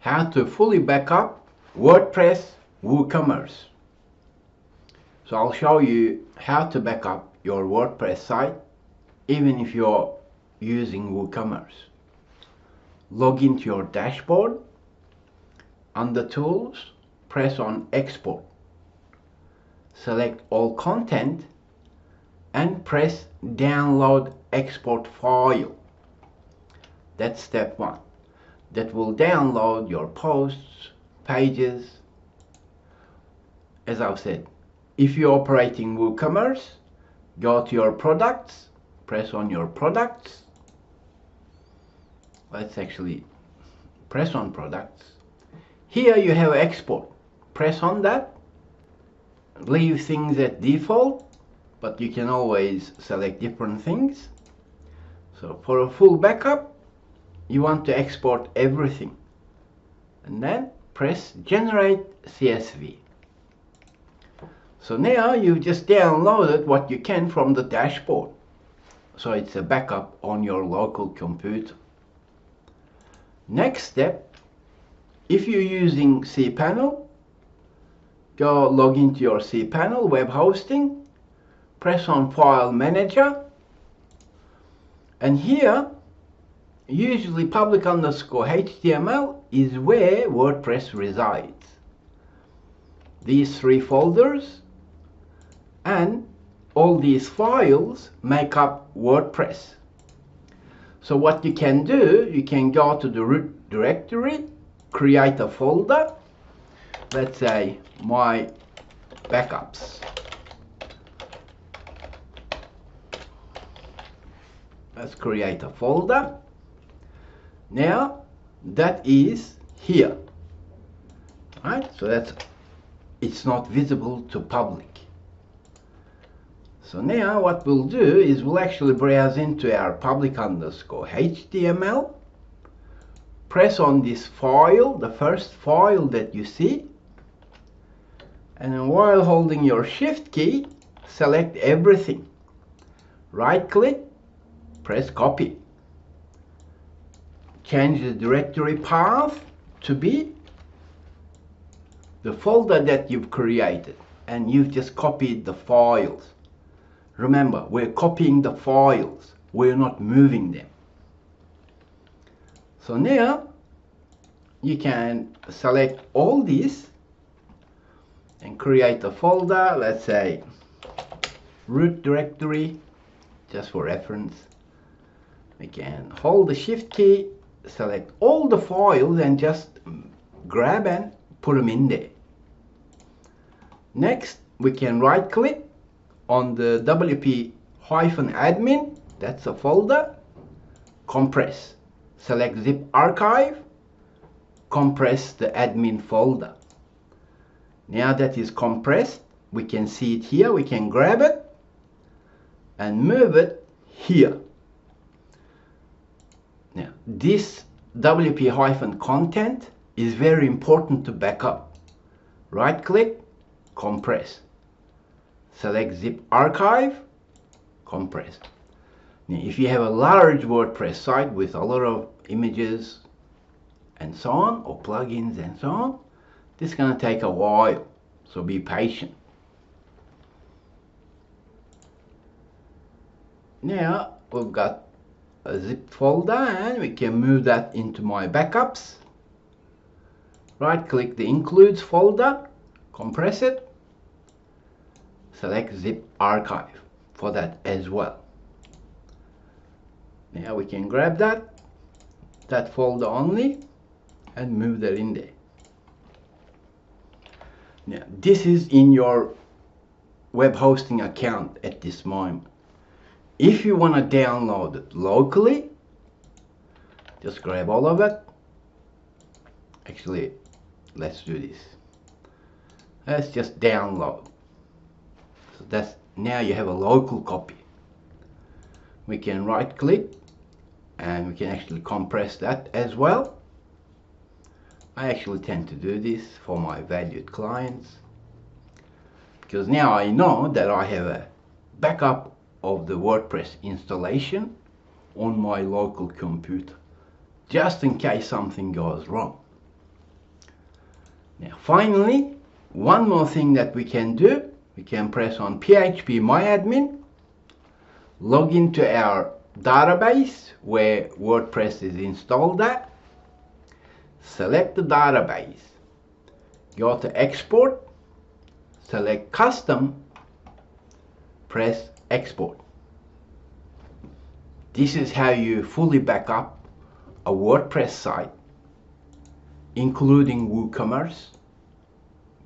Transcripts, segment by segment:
how to fully backup WordPress WooCommerce. So I'll show you how to backup your WordPress site even if you're using WooCommerce. Log into your dashboard. Under Tools, press on Export. Select all content and press Download Export File. That's step 1. That will download your posts, pages. As I've said, if you're operating WooCommerce, go to your products, press on your products. Let's actually press on products. Here you have export. Press on that. Leave things at default, but you can always select different things. So for a full backup, you want to export everything. And then press Generate CSV. So now you've just downloaded what you can from the dashboard. So it's a backup on your local computer. Next step, if you're using cPanel, go log into your cPanel web hosting, press on File Manager, and here usually public_HTML is where WordPress resides. These 3 folders and all these files make up WordPress. So what you can do, you can go to the root directory, create a folder, let's say My Backups. Let's create a folder. Now that is here, right? So it's not visible to public. So now what we'll do is we'll actually browse into our public_HTML, press on this file, the first file that you see, and then while holding your shift key, select everything. Right click, press copy. Change the directory path to be the folder that you've created, and you've just copied the files. Remember, we're copying the files, we're not moving them. So now you can select all these and create a folder, let's say root directory, just for reference. We can hold the shift key, select all the files and just grab and put them in there. Next, we can right click on the wp-admin, that's a folder, compress. Select zip archive, compress the admin folder. Now that is compressed, we can see it here, we can grab it and move it here. Now this wp-content is very important to backup. Right click, compress. Select zip archive, compress. Now if you have a large WordPress site with a lot of images and so on, or plugins and so on, this is going to take a while, so be patient. Now we've got a zip folder and we can move that into My Backups. Right click the Includes folder, compress it, select zip archive for that as well. Now we can grab that folder only and move that in there. Now this is in your web hosting account at this moment. If you want to download it locally, just grab all of it. Actually, let's do this. Let's just download. So that's, now you have a local copy. We can right click and we can actually compress that as well. I actually tend to do this for my valued clients, because now I know that I have a backup of the WordPress installation on my local computer, just in case something goes wrong. Now finally, one more thing that we can do, we can press on phpMyAdmin, log into our database where WordPress is installed at, select the database, go to export, select custom, press export. This is how you fully back up a WordPress site, including WooCommerce,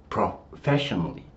professionally.